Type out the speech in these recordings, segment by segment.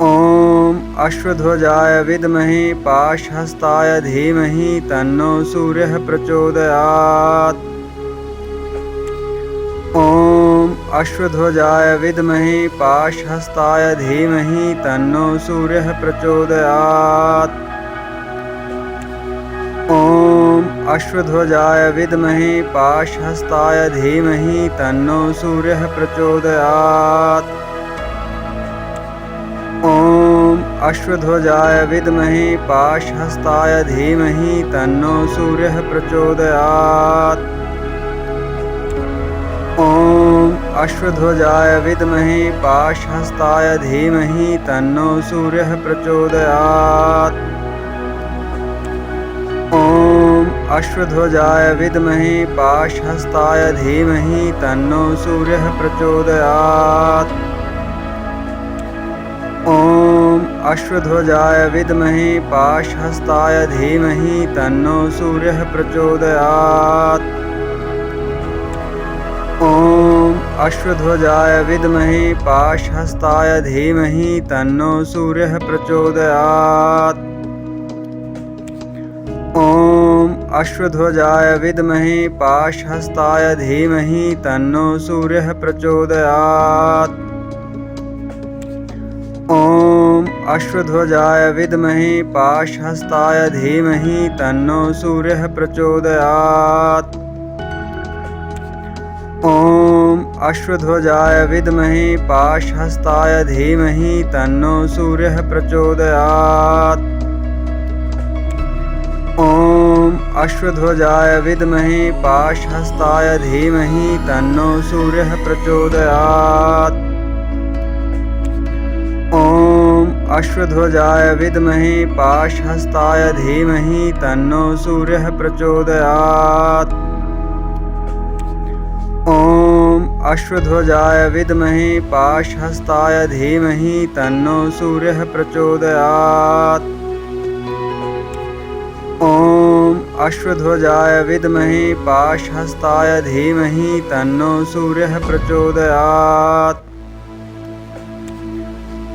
ॐ अश्वध्वजाय विद्महे पाशहस्ताय धीमहि तन्नो सूर्यः प्रचोदयात्। ॐ अश्वध्वजाय विद्महे पाशहस्ताय धीमहि तन्नो सूर्यः प्रचोदयात्। ॐ अश्वध्वजाय विद्महे पाशहस्ताय धीमहि तन्नो सूर्यः प्रचोदयात्। ॐ अश्वध्वजाय विद्महे पाशहस्ताय धीमहि तन्नो सूर्यः प्रचोदयात्। ॐ अश्वध्वजाय विद्महे पाशहस्ताय धीमहि तन्नो सूर्यः प्रचोदयात्। ॐ अश्वध्वजाय विद्महे पाशहस्ताय धीमहि तन्नो सूर्यः प्रचोदयात्। ॐ अश्वध्वजाय विद्महे पाशहस्ताय धीमहि तन्नो सूर्यः प्रचोदयात्। ॐ अश्वध्वजाय विद्महे पाशहस्ताय धीमहि तन्नो सूर्यः प्रचोदयात्। ॐ अश्वध्वजाय विद्महे पाशहस्ताय धीमहि तन्नो सूर्यः प्रचोदयात्। ॐ अश्वध्वजाय विद्महे पाशहस्ताय धीमहि तन्नो सूर्यः प्रचोदयात्। ॐ अश्वध्वजाय विद्महे पाशहस्ताय धीमहि तन्नो सूर्यः प्रचोदयात्। ॐ अश्वध्वजाय विद्महे पाशहस्ताय धीमहि तन्नो सूर्यः प्रचोदयात्। ॐ अश्वध्वजाय विद्महे पाशहस्ताय धीमहि तन्नो सूर्यः प्रचोदयात्। ॐ अश्वध्वजाय विद्महे पाशहस्ताय धीमहि तन्नो सूर्यः प्रचोदयात्। ॐ अश्वध्वजाय विद्महे पाशहस्ताय धीमहि तन्नो सूर्यः प्रचोदयात्।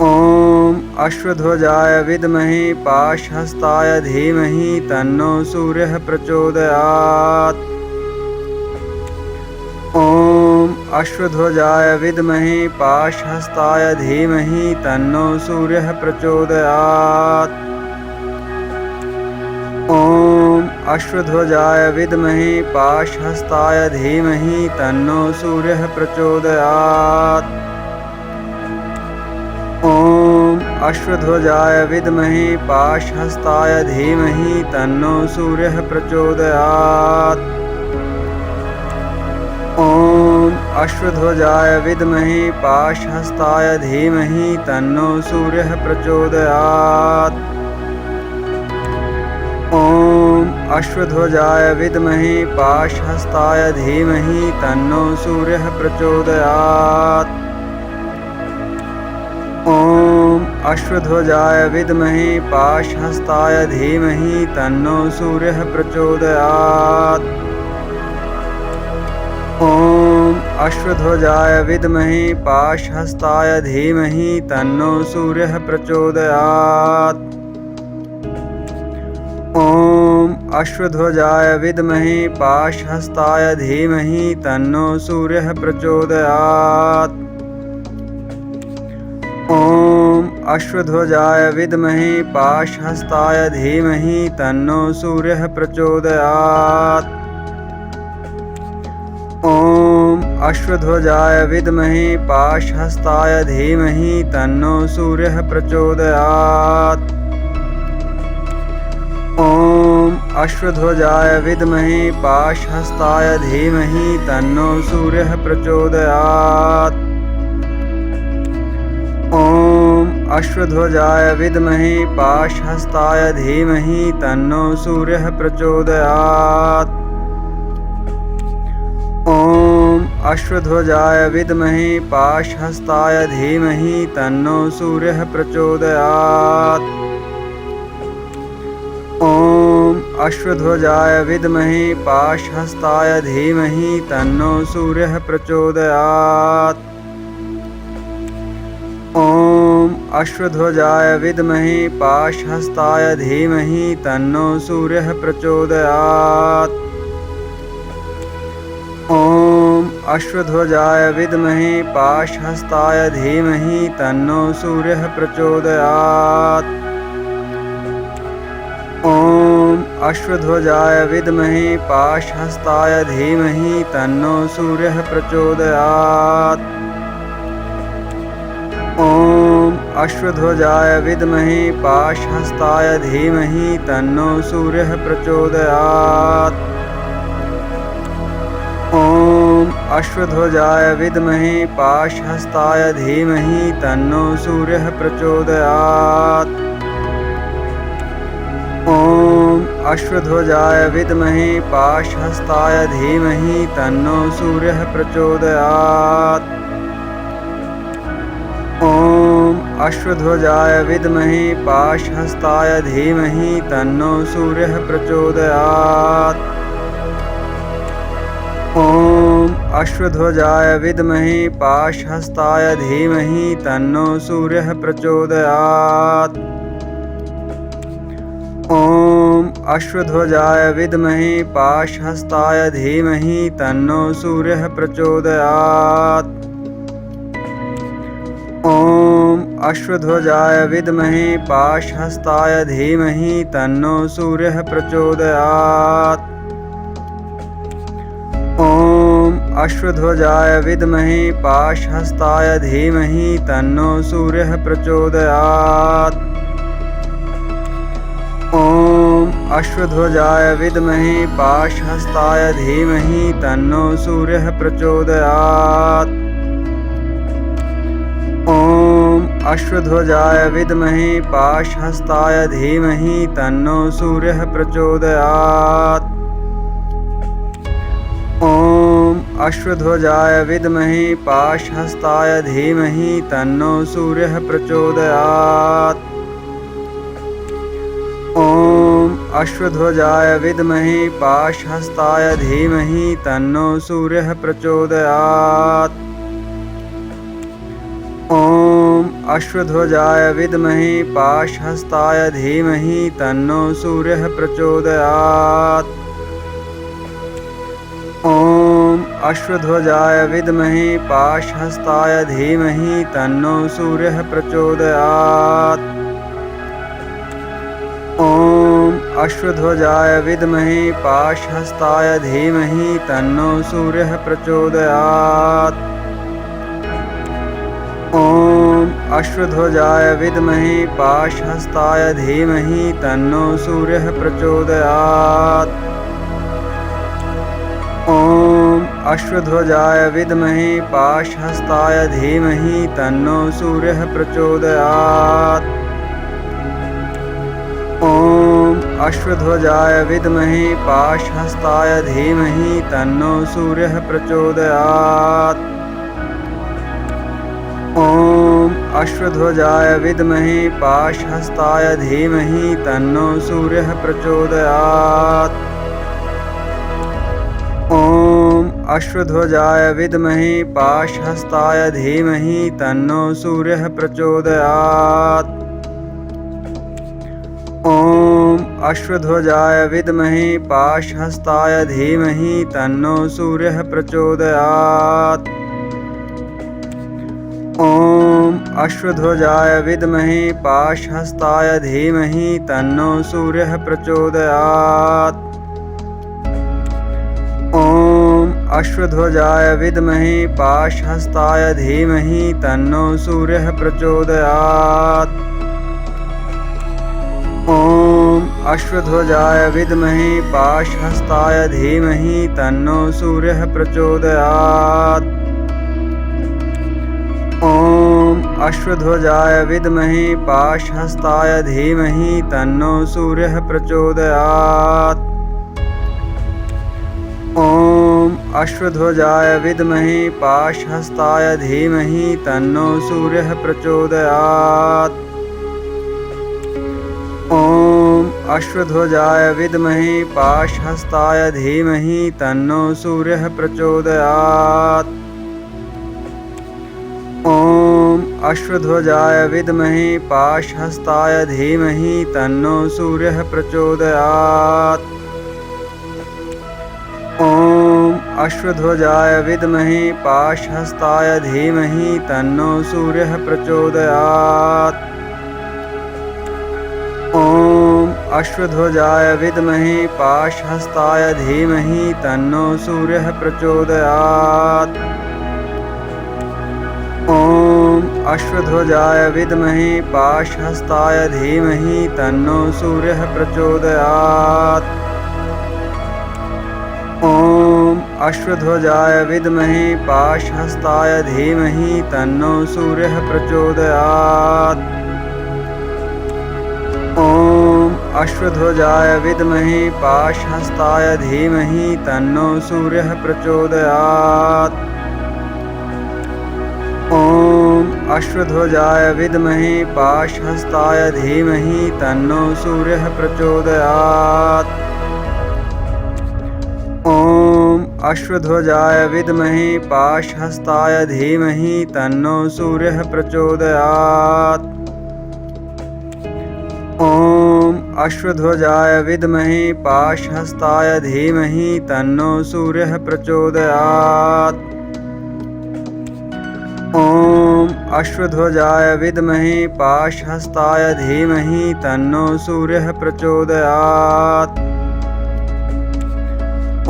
ॐ अश्वध्वजाय विद्महे पाशहस्ताय धीमहि तन्नो सूर्यः प्रचोदयात्। ॐ अश्वध्वजाय विद्महे पाशहस्ताय धीमहि तन्नो सूर्यः प्रचोदयात्। ॐ अश्वध्वजाय विद्महे पाशहस्ताय धीमहि तन्नो सूर्यः प्रचोदयात्। ॐ अश्वध्वजाय विद्महे पाशहस्ताय धीमहि तन्नो सूर्यः प्रचोदयात्। ॐ अश्वध्वजाय विद्महे पाशहस्ताय धीमहि तन्नो सूर्यः प्रचोदयात्। ॐ अश्वध्वजाय विद्महे पाशहस्ताय धीमहि तन्नो सूर्यः प्रचोदयात्। ॐ अश्वध्वजाय विद्महे पाशहस्ताय धीमहि तन्नो सूर्यः प्रचोदयात्। ॐ अश्वध्वजाय विद्महे पाशहस्ताय धीमहि तन्नो सूर्यः प्रचोदयात्। ॐ अश्वध्वजाय विद्महे पाशहस्ताय धीमहि तन्नो सूर्यः प्रचोदयात्। ॐ अश्वध्वजाय विद्महे पाशहस्ताय धीमहि तन्नो सूर्यः प्रचोदयात्। ॐ अश्वध्वजाय विद्महे पाशहस्ताय धीमहि तन्नो सूर्यः प्रचोदयात्। ॐ अश्वध्वजाय विद्महे पाशहस्ताय धीमहि तन्नो सूर्यः प्रचोदयात्। ॐ अश्वध्वजाय विद्महे पाशहस्ताय धीमहि तन्नो सूर्यः प्रचोदयात्। ॐ अश्वध्वजाय विद्महे पाशहस्ताय धीमहि तन्नो सूर्यः प्रचोदयात्। ॐ अश्वध्वजाय विद्महे पाशहस्ताय धीमहि तन्नो सूर्यः प्रचोदयात्। ॐ ॐ अश्वध्वजाय विद्महे पाशहस्ताय धीमहि तन्नो सूर्यः प्रचोदयात्। ॐ अश्वध्वजाय विद्महे पाशहस्ताय धीमहि तन्नो सूर्यः प्रचोदयात्। ॐ अश्वध्वजाय विद्महे पाशहस्ताय धीमहि तन्नो सूर्यः प्रचोदयात्। ॐ अश्वध्वजाय विद्महे पाशहस्ताय धीमहि तन्नो सूर्यः प्रचोदयात्। ॐ अश्वध्वजाय विद्महे पाशहस्ताय धीमहि तन्नो सूर्यः प्रचोदयात्। ॐ अश्वध्वजाय विद्महे पाशहस्ताय धीमहि तन्नो सूर्यः प्रचोदयात्। ॐ अश्वध्वजाय विद्महे पाशहस्ताय धीमहि तन्नो सूर्यः प्रचोदयात्। ॐ अश्वध्वजाय विद्महे पाशहस्ताय धीमहि तन्नो सूर्यः प्रचोदयात्। ॐ अश्वध्वजाय विद्महे पाशहस्ताय धीमहि तन्नो सूर्यः प्रचोदयात्। ॐ अश्वध्वजाय विद्महे पाशहस्ताय धीमहि तन्नो सूर्यः प्रचोदयात्। ॐ अश्वध्वजाय विद्महे पाशहस्ताय धीमहि तन्नो सूर्यः प्रचोदयात्। ॐ अश्वध्वजाय विद्महे पाशहस्ताय धीमहि तन्नो सूर्यः प्रचोदयात्। ॐ अश्वध्वजाय विद्महे पाशहस्ताय धीमहि तन्नो सूर्यः प्रचोदयात्। ॐ अश्वध्वजाय विद्महे पाशहस्ताय धीमहि तन्नो सूर्यः प्रचोदयात्। ॐ अश्वध्वजाय विद्महे पाशहस्ताय धीमहि तन्नो सूर्यः प्रचोदयात्। ॐ अश्वध्वजाय विद्महे पाशहस्ताय धीमहि तन्नो सूर्यः प्रचोदयात्। ॐ अश्वध्वजाय विद्महे पाशहस्ताय धीमहि तन्नो सूर्यः प्रचोदयात्। ॐ अश्वध्वजाय विद्महे पाशहस्ताय धीमहि तन्नो सूर्यः प्रचोदयात्। ॐ अश्वध्वजाय विद्महे पाशहस्ताय धीमहि तन्नो सूर्यः प्रचोदयात्। ॐ अश्वध्वजाय विद्महे पाशहस्ताय धीमहि तन्नो सूर्यः प्रचोदयात्। ॐ अश्वध्वजाय विद्महे पाशहस्ताय धीमहि तन्नो सूर्यः प्रचोदयात्। ॐ अश्वध्वजाय विद्महे पाशहस्ताय धीमहि तन्नो सूर्यः प्रचोदयात्। ॐ अश्वध्वजाय विद्महे पाशहस्ताय धीमहि तन्नो सूर्यः प्रचोदयात्। ॐ अश्वध्वजाय विद्महे पाशहस्ताय धीमहि तन्नो सूर्यः प्रचोदयात्। ॐ अश्वध्वजाय विद्महे पाशहस्ताय धीमहि तन्नो सूर्यः प्रचोदयात्। ॐ अश्वध्वजाय विद्महे पाशहस्ताय धीमहि तन्नो सूर्यः प्रचोदयात्। ॐ अश्वध्वजाय विद्महे पाशहस्ताय धीमहि तन्नो सूर्यः प्रचोदयात्। ॐ अश्वध्वजाय विद्महे पाशहस्ताय धीमहि तन्नो सूर्यः प्रचोदयात्। ॐ अश्वध्वजाय विद्महे पाशहस्ताय धीमहि तन्नो सूर्यः प्रचोदयात्। ॐ अश्वध्वजाय विद्महे पाशहस्ताय धीमहि तन्नो सूर्यः प्रचोदयात्। ॐ अश्वध्वजाय विद्महे पाशहस्ताय धीमहि तन्नो सूर्यः प्रचोदयात्। ॐ अश्वध्वजाय विद्महे पाशहस्ताय धीमहि तन्नो सूर्यः प्रचोदयात्। ॐ अश्वध्वजाय विद्महे पाशहस्ताय धीमहि तन्नो सूर्यः प्रचोदयात्। ॐ अश्वध्वजाय विद्महे पाशहस्ताय धीमहि तन्नो सूर्यः प्रचोदयात्। ॐ अश्वध्वजाय विद्महे पाशहस्ताय धीमहि तन्नो सूर्यः प्रचोदयात्। ॐ अश्वध्वजाय विद्महे पाशहस्ताय धीमहि तन्नो सूर्यः प्रचोदयात्। ॐ अश्वध्वजाय विद्महे पाशहस्ताय धीमहि तन्नो सूर्यः प्रचोदयात्। ॐ अश्वध्वजाय विद्महे पाशहस्ताय धीमहि तन्नो सूर्यः प्रचोदयात्। ॐ अश्वध्वजाय विद्महे पाशहस्ताय धीमहि तन्नो सूर्यः प्रचोदयात्। ॐ अश्वध्वजाय विद्महे पाशहस्ताय धीमहि तन्नो सूर्यः प्रचोदयात्।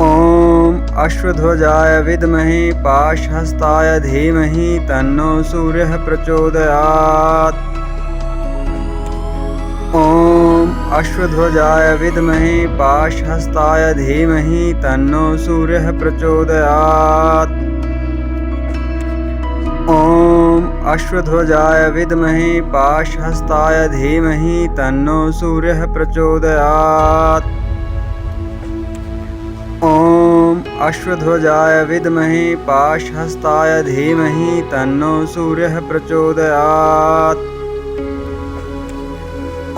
ॐ अश्वध्वजाय विद्महे पाशहस्ताय धीमहि तन्नो सूर्यः प्रचोदयात्। ॐ अश्वध्वजाय विद्महे पाशहस्ताय धीमहि तन्नो सूर्यः प्रचोदयात्। ॐ अश्वध्वजाय विद्महे पाशहस्ताय धीमहि तन्नो सूर्यः प्रचोदयात्। ॐ अश्वध्वजाय विद्महे पाशहस्ताय धीमहि तन्नो सूर्यः प्रचोदयात्।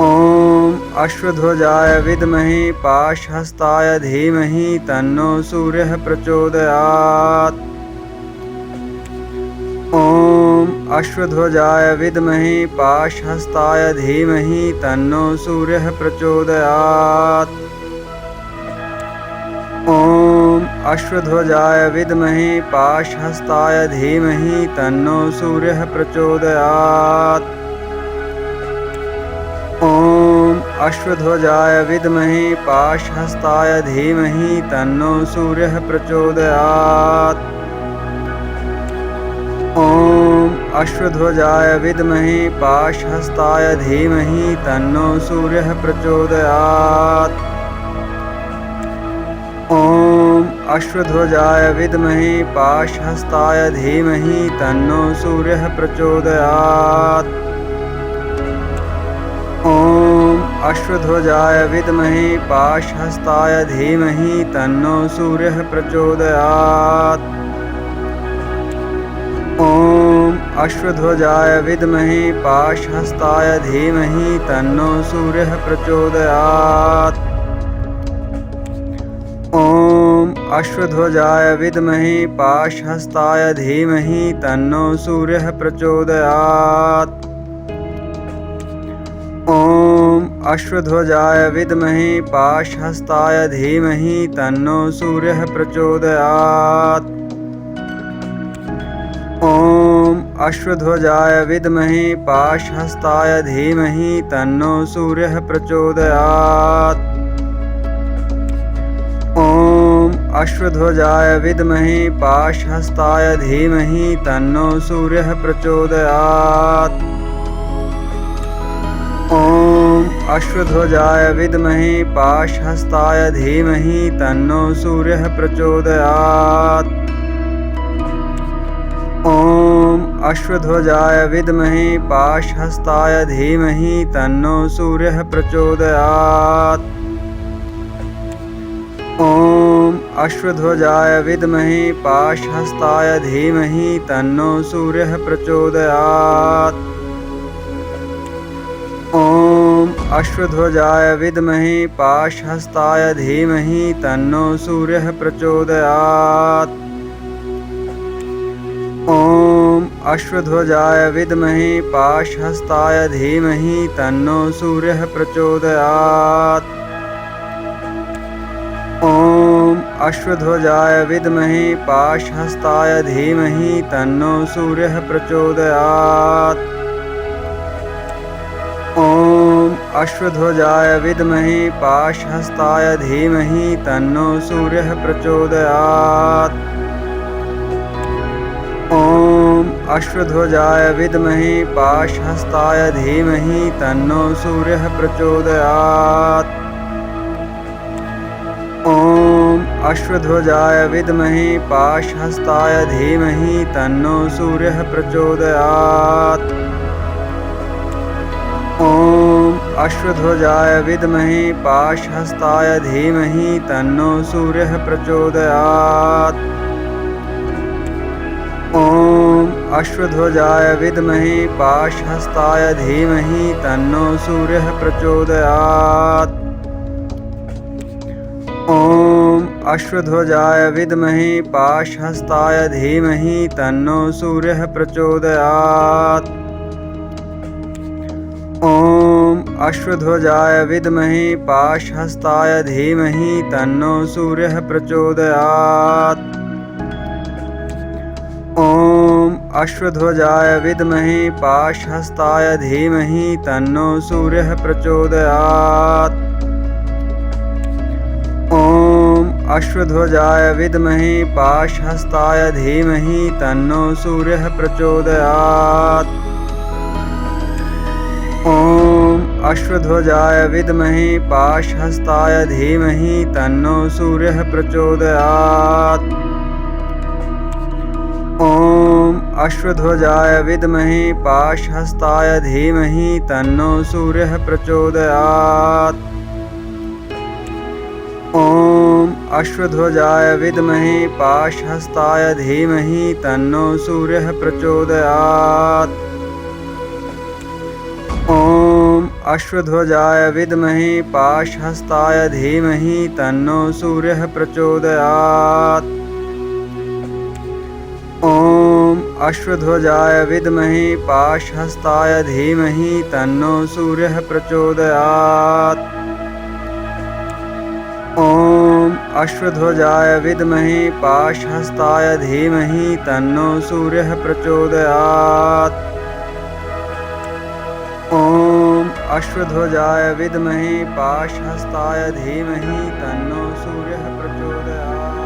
ॐ अश्वध्वजाय विद्महे पाशहस्ताय धीमहि तन्नो सूर्यः प्रचोदयात्। ॐ अश्वध्वजाय विद्महे पाशहस्ताय धीमहि तन्नो सूर्यः प्रचोदयात्। ॐ अश्वध्वजाय विद्महे पाशहस्ताय धीमहि तन्नो सूर्यः प्रचोदयात्। ॐ अश्वध्वजाय विद्महे पाशहस्ताय धीमहि तन्नो सूर्यः प्रचोदयात्। ॐ अश्वध्वजाय विद्महे पाशहस्ताय धीमहि तन्नो सूर्यः प्रचोदयात्। ॐ अश्वध्वजाय विद्महे पाशहस्ताय धीमहि तन्नो सूर्यः प्रचोदयात्। ॐ अश्वध्वजाय विद्महे पाशहस्ताय धीमहि तन्नो सूर्यः प्रचोदयात्। ॐ अश्वध्वजाय विद्महे पाशहस्ताय धीमहि तन्नो सूर्यः प्रचोदयात्। ॐ अश्वध्वजाय विद्महे पाशहस्ताय धीमहि तन्नो सूर्यः प्रचोदयात्। ॐ अश्वध्वजाय विद्महे पाशहस्ताय धीमहि तन्नो सूर्यः प्रचोदयात्। ॐ अश्वध्वजाय विद्महे पाशहस्ताय धीमहि तन्नो सूर्यः प्रचोदयात्। ॐ अश्वध्वजाय विद्महे पाशहस्ताय धीमहि तन्नो सूर्यः प्रचोदयात्। ॐ अश्वध्वजाय विद्महे पाशहस्ताय धीमहि तन्नो सूर्यः प्रचोदयात्। ॐ अश्वध्वजाय विद्महे पाशहस्ताय धीमहि तन्नो सूर्यः प्रचोदयात्। ॐ अश्वध्वजाय विद्महे पाशहस्ताय धीमहि तन्नो सूर्यः प्रचोदयात्। ॐ अश्वध्वजाय विद्महे पाशहस्ताय धीमहि तन्नो सूर्यः प्रचोदयात्। ॐ अश्वध्वजाय विद्महे पाशहस्ताय धीमहि तन्नो सूर्यः प्रचोदयात्। ॐ अश्वध्वजाय विद्महे पाशहस्ताय धीमहि तन्नो सूर्यः प्रचोदयात्। ॐ अश्वध्वजाय विद्महे पाशहस्ताय धीमहि तन्नो सूर्यः प्रचोदयात्। ॐ अश्वध्वजाय विद्महे पाशहस्ताय धीमहि तन्नो सूर्यः प्रचोदयात्। ॐ अश्वध्वजाय विद्महे पाशहस्ताय धीमहि तन्नो सूर्यः प्रचोदयात्। ॐ अश्वध्वजाय विद्महे पाशहस्ताय धीमहि तन्नो सूर्यः प्रचोदयात्। ॐ अश्वध्वजाय विद्महे पाशहस्ताय धीमहि तन्नो सूर्यः प्रचोदयात्। ॐ अश्वध्वजाय विद्महे पाशहस्ताय धीमहि तन्नो सूर्यः प्रचोदयात्। ॐ अश्वध्वजाय विद्महे पाशहस्ताय धीमहि तन्नो सूर्यः प्रचोदयात्। ॐ अश्वध्वजाय विद्महे पाशहस्ताय धीमहि तन्नो सूर्यः प्रचोदयात्। ॐ अश्वध्वजाय विद्महे पाशहस्ताय धीमहि तन्नो सूर्यः प्रचोदयात्। ॐ अश्वध्वजाय विद्महे पाशहस्ताय धीमहि तन्नो सूर्यः प्रचोदयात्। ॐ अश्वध्वजाय विद्महे पाशहस्ताय धीमहि तन्नो सूर्यः प्रचोदयात्। ॐ अश्वध्वजाय विद्महे पाशहस्ताय धीमहि तन्नो सूर्यः प्रचोदयात्। ॐ अश्वध्वजाय विद्महे पाशहस्ताय धीमहि तन्नो सूर्यः प्रचोदयात्। ॐ अश्वध्वजाय विद्महे पाशहस्ताय धीमहि तन्नो सूर्यः प्रचोदयात्। ॐ अश्वध्वजाय विद्महे पाशहस्ताय धीमहि तन्नो सूर्यः प्रचोदयात्। ॐ अश्वध्वजाय विद्महे पाशहस्ताय धीमहि तन्नो सूर्यः प्रचोदयात्।